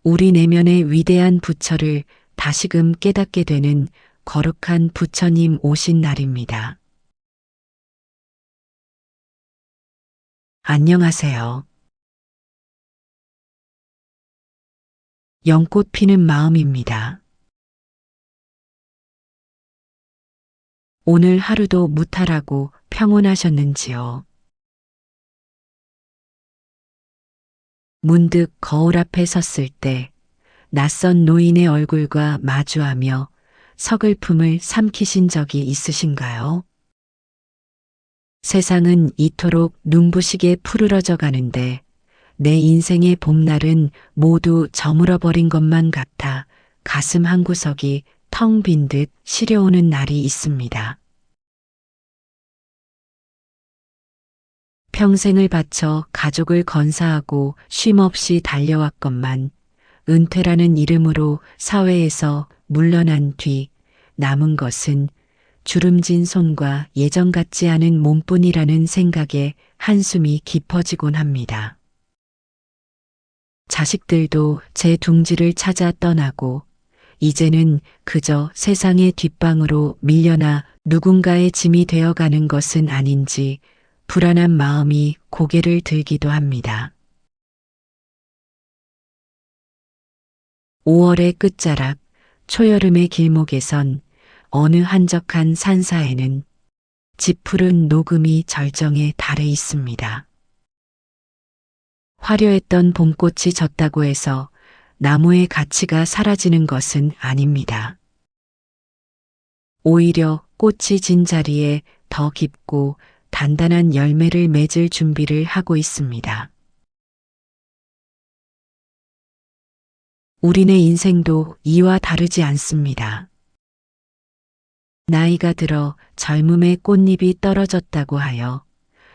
우리 내면의 위대한 부처를 다시금 깨닫게 되는 거룩한 부처님 오신 날입니다. 안녕하세요. 연꽃 피는 마음입니다. 오늘 하루도 무탈하고 평온하셨는지요? 문득 거울 앞에 섰을 때 낯선 노인의 얼굴과 마주하며 서글픔을 삼키신 적이 있으신가요? 세상은 이토록 눈부시게 푸르러져 가는데 내 인생의 봄날은 모두 저물어버린 것만 같아 가슴 한구석이 텅 빈 듯 시려오는 날이 있습니다. 평생을 바쳐 가족을 건사하고 쉼없이 달려왔건만 은퇴라는 이름으로 사회에서 물러난 뒤 남은 것은 주름진 손과 예전 같지 않은 몸뿐이라는 생각에 한숨이 깊어지곤 합니다. 자식들도 제 둥지를 찾아 떠나고 이제는 그저 세상의 뒷방으로 밀려나 누군가의 짐이 되어가는 것은 아닌지 불안한 마음이 고개를 들기도 합니다. 5월의 끝자락 초여름의 길목에선 어느 한적한 산사에는 짙푸른 녹음이 절정에 달해 있습니다. 화려했던 봄꽃이 졌다고 해서 나무의 가치가 사라지는 것은 아닙니다. 오히려 꽃이 진 자리에 더 깊고 단단한 열매를 맺을 준비를 하고 있습니다. 우리네 인생도 이와 다르지 않습니다. 나이가 들어 젊음의 꽃잎이 떨어졌다고 하여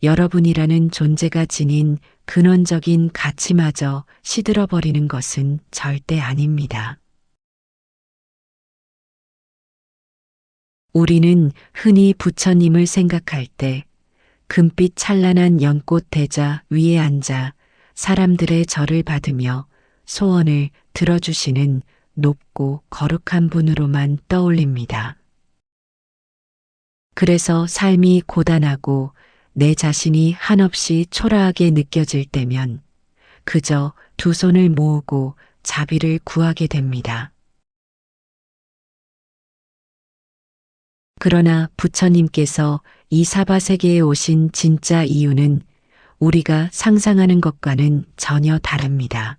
여러분이라는 존재가 지닌 근원적인 가치마저 시들어버리는 것은 절대 아닙니다. 우리는 흔히 부처님을 생각할 때 금빛 찬란한 연꽃 대자 위에 앉아 사람들의 절을 받으며 소원을 들어주시는 높고 거룩한 분으로만 떠올립니다. 그래서 삶이 고단하고 내 자신이 한없이 초라하게 느껴질 때면 그저 두 손을 모으고 자비를 구하게 됩니다. 그러나 부처님께서 이 사바세계에 오신 진짜 이유는 우리가 상상하는 것과는 전혀 다릅니다.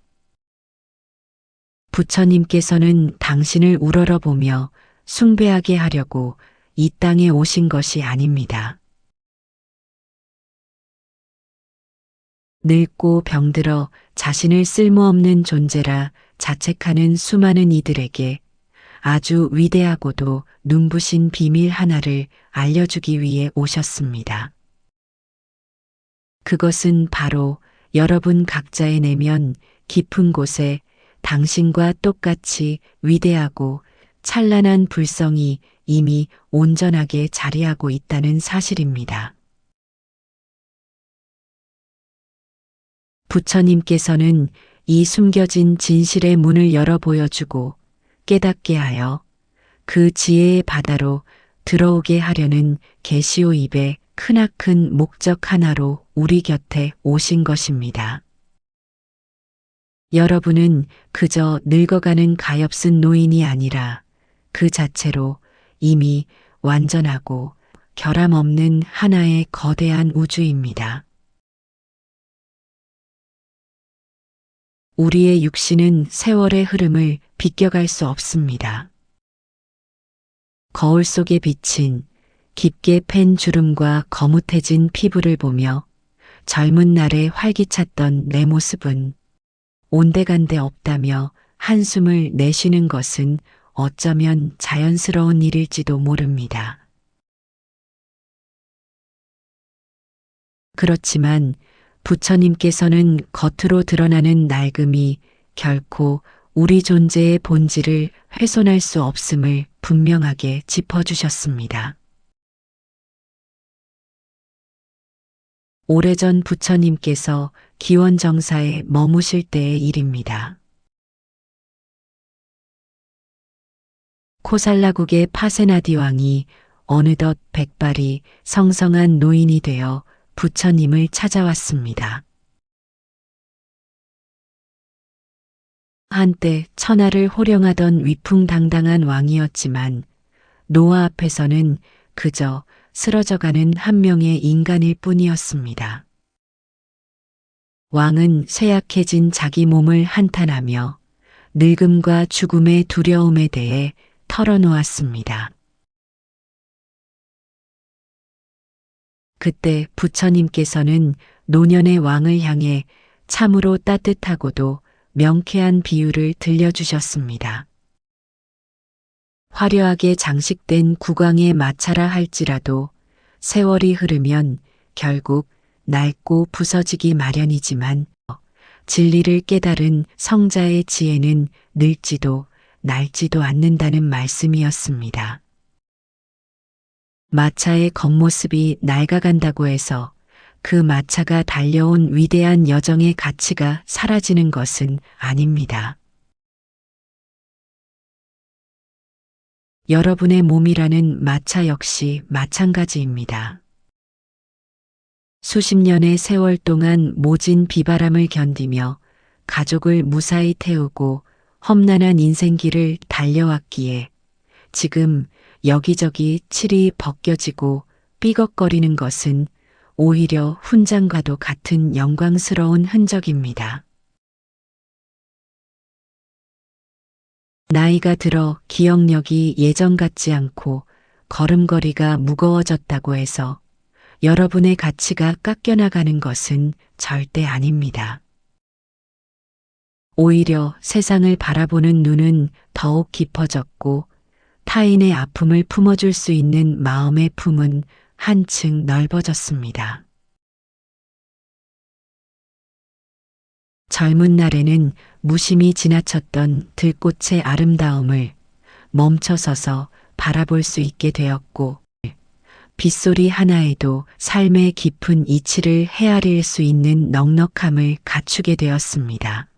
부처님께서는 당신을 우러러보며 숭배하게 하려고 이 땅에 오신 것이 아닙니다. 늙고 병들어 자신을 쓸모없는 존재라 자책하는 수많은 이들에게 아주 위대하고도 눈부신 비밀 하나를 알려주기 위해 오셨습니다. 그것은 바로 여러분 각자의 내면 깊은 곳에 당신과 똑같이 위대하고 찬란한 불성이 이미 온전하게 자리하고 있다는 사실입니다. 부처님께서는 이 숨겨진 진실의 문을 열어 보여주고 깨닫게 하여 그 지혜의 바다로 들어오게 하려는 계시오 입의 크나큰 목적 하나로 우리 곁에 오신 것입니다. 여러분은 그저 늙어가는 가엾은 노인이 아니라 그 자체로 이미 완전하고 결함 없는 하나의 거대한 우주입니다. 우리의 육신은 세월의 흐름을 비껴갈 수 없습니다. 거울 속에 비친 깊게 팬 주름과 거뭇해진 피부를 보며 젊은 날에 활기찼던 내 모습은 온데간데 없다며 한숨을 내쉬는 것은 어쩌면 자연스러운 일일지도 모릅니다. 그렇지만 부처님께서는 겉으로 드러나는 낡음이 결코 우리 존재의 본질을 훼손할 수 없음을 분명하게 짚어주셨습니다. 오래전 부처님께서 기원정사에 머무실 때의 일입니다. 코살라국의 파세나디 왕이 어느덧 백발이 성성한 노인이 되어 부처님을 찾아왔습니다. 한때 천하를 호령하던 위풍당당한 왕이었지만 노아 앞에서는 그저 쓰러져가는 한 명의 인간일 뿐이었습니다. 왕은 쇠약해진 자기 몸을 한탄하며 늙음과 죽음의 두려움에 대해 털어놓았습니다. 그때 부처님께서는 노년의 왕을 향해 참으로 따뜻하고도 명쾌한 비유를 들려주셨습니다. 화려하게 장식된 국왕의 마차라 할지라도 세월이 흐르면 결국 낡고 부서지기 마련이지만 진리를 깨달은 성자의 지혜는 늙지도 낡지도 않는다는 말씀이었습니다. 마차의 겉모습이 낡아간다고 해서 그 마차가 달려온 위대한 여정의 가치가 사라지는 것은 아닙니다. 여러분의 몸이라는 마차 역시 마찬가지입니다. 수십 년의 세월 동안 모진 비바람을 견디며 가족을 무사히 태우고 험난한 인생길을 달려왔기에 지금 여기저기 칠이 벗겨지고 삐걱거리는 것은 오히려 훈장과도 같은 영광스러운 흔적입니다. 나이가 들어 기억력이 예전 같지 않고 걸음걸이가 무거워졌다고 해서 여러분의 가치가 깎여나가는 것은 절대 아닙니다. 오히려 세상을 바라보는 눈은 더욱 깊어졌고 타인의 아픔을 품어줄 수 있는 마음의 품은 한층 넓어졌습니다. 젊은 날에는 무심히 지나쳤던 들꽃의 아름다움을 멈춰서서 바라볼 수 있게 되었고 빗소리 하나에도 삶의 깊은 이치를 헤아릴 수 있는 넉넉함을 갖추게 되었습니다.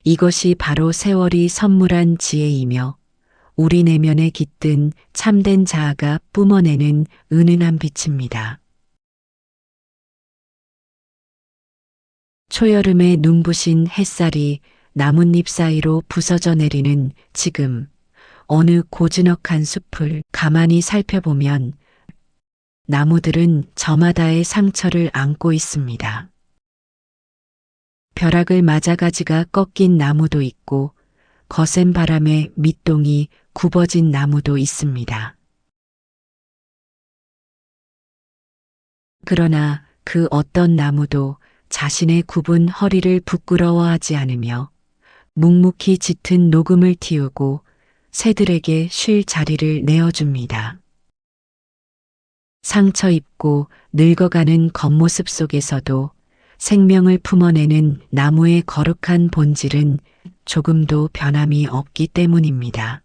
이것이 바로 세월이 선물한 지혜이며 우리 내면에 깃든 참된 자아가 뿜어내는 은은한 빛입니다. 초여름에 눈부신 햇살이 나뭇잎 사이로 부서져 내리는 지금 어느 고즈넉한 숲을 가만히 살펴보면 나무들은 저마다의 상처를 안고 있습니다. 벼락을 맞아 가지가 꺾인 나무도 있고 거센 바람에 밑동이 굽어진 나무도 있습니다. 그러나 그 어떤 나무도 자신의 굽은 허리를 부끄러워하지 않으며 묵묵히 짙은 녹음을 틔우고 새들에게 쉴 자리를 내어줍니다. 상처 입고 늙어가는 겉모습 속에서도 생명을 품어내는 나무의 거룩한 본질은 조금도 변함이 없기 때문입니다.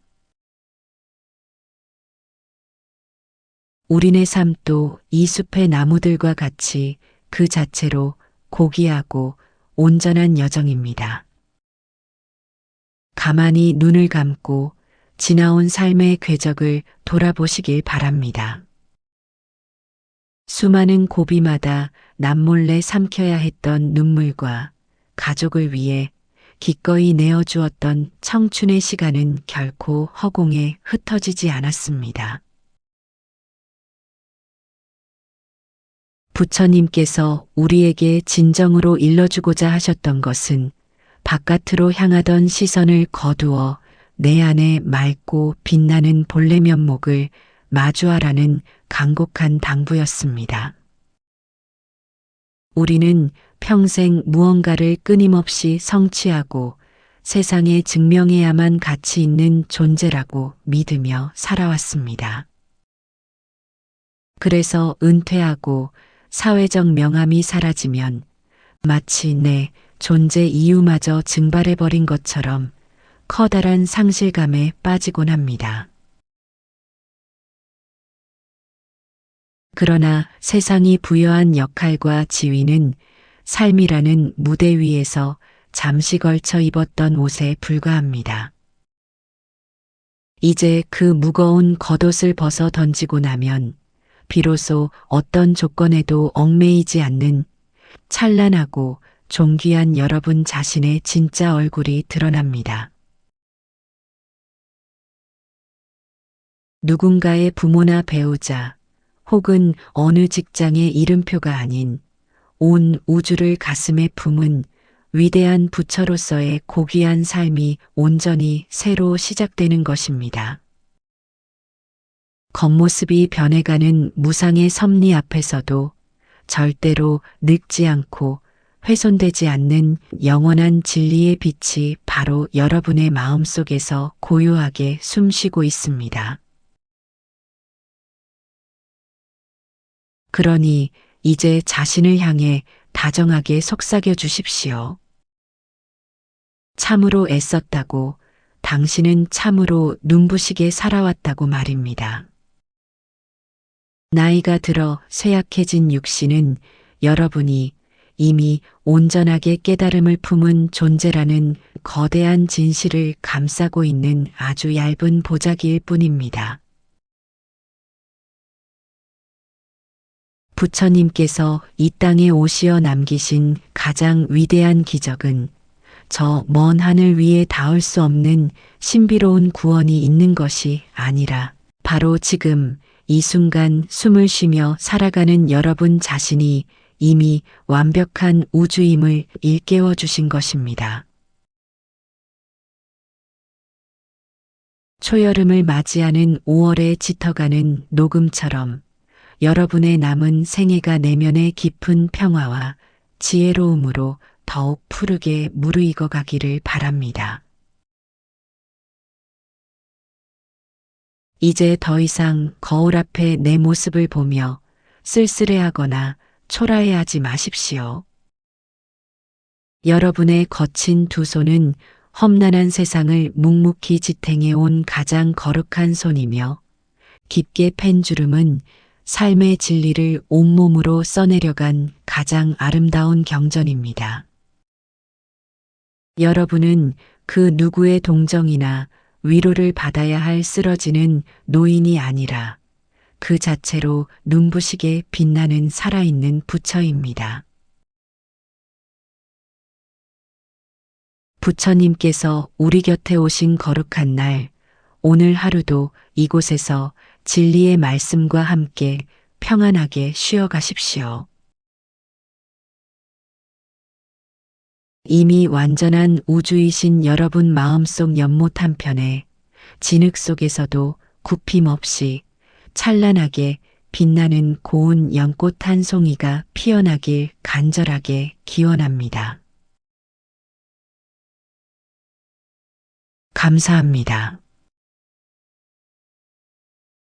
우리네 삶도 이 숲의 나무들과 같이 그 자체로 고귀하고 온전한 여정입니다. 가만히 눈을 감고 지나온 삶의 궤적을 돌아보시길 바랍니다. 수많은 고비마다 남몰래 삼켜야 했던 눈물과 가족을 위해 기꺼이 내어주었던 청춘의 시간은 결코 허공에 흩어지지 않았습니다. 부처님께서 우리에게 진정으로 일러주고자 하셨던 것은 바깥으로 향하던 시선을 거두어 내 안에 맑고 빛나는 본래 면목을 마주하라는 간곡한 당부였습니다. 우리는 평생 무언가를 끊임없이 성취하고 세상에 증명해야만 가치 있는 존재라고 믿으며 살아왔습니다. 그래서 은퇴하고 사회적 명함이 사라지면 마치 내 존재 이유마저 증발해버린 것처럼 커다란 상실감에 빠지곤 합니다. 그러나 세상이 부여한 역할과 지위는 삶이라는 무대 위에서 잠시 걸쳐 입었던 옷에 불과합니다. 이제 그 무거운 겉옷을 벗어 던지고 나면 비로소 어떤 조건에도 얽매이지 않는 찬란하고 존귀한 여러분 자신의 진짜 얼굴이 드러납니다. 누군가의 부모나 배우자 혹은 어느 직장의 이름표가 아닌 온 우주를 가슴에 품은 위대한 부처로서의 고귀한 삶이 온전히 새로 시작되는 것입니다. 겉모습이 변해가는 무상의 섭리 앞에서도 절대로 늙지 않고 훼손되지 않는 영원한 진리의 빛이 바로 여러분의 마음속에서 고요하게 숨쉬고 있습니다. 그러니 이제 자신을 향해 다정하게 속삭여 주십시오. 참으로 애썼다고, 당신은 참으로 눈부시게 살아왔다고 말입니다. 나이가 들어 쇠약해진 육신은 여러분이 이미 온전하게 깨달음을 품은 존재라는 거대한 진실을 감싸고 있는 아주 얇은 보자기일 뿐입니다. 부처님께서 이 땅에 오시어 남기신 가장 위대한 기적은 저 먼 하늘 위에 닿을 수 없는 신비로운 구원이 있는 것이 아니라 바로 지금 이 순간 숨을 쉬며 살아가는 여러분 자신이 이미 완벽한 우주임을 일깨워 주신 것입니다. 초여름을 맞이하는 5월에 짙어가는 녹음처럼 여러분의 남은 생애가 내면의 깊은 평화와 지혜로움으로 더욱 푸르게 무르익어 가기를 바랍니다. 이제 더 이상 거울 앞에 내 모습을 보며 쓸쓸해하거나 초라해하지 마십시오. 여러분의 거친 두 손은 험난한 세상을 묵묵히 지탱해 온 가장 거룩한 손이며 깊게 팬 주름은 삶의 진리를 온몸으로 써내려간 가장 아름다운 경전입니다. 여러분은 그 누구의 동정이나 위로를 받아야 할 쓰러지는 노인이 아니라 그 자체로 눈부시게 빛나는 살아있는 부처입니다. 부처님께서 우리 곁에 오신 거룩한 날, 오늘 하루도 이곳에서 진리의 말씀과 함께 평안하게 쉬어가십시오. 이미 완전한 우주이신 여러분 마음속 연못 한편에 진흙 속에서도 굽힘 없이 찬란하게 빛나는 고운 연꽃 한 송이가 피어나길 간절하게 기원합니다. 감사합니다.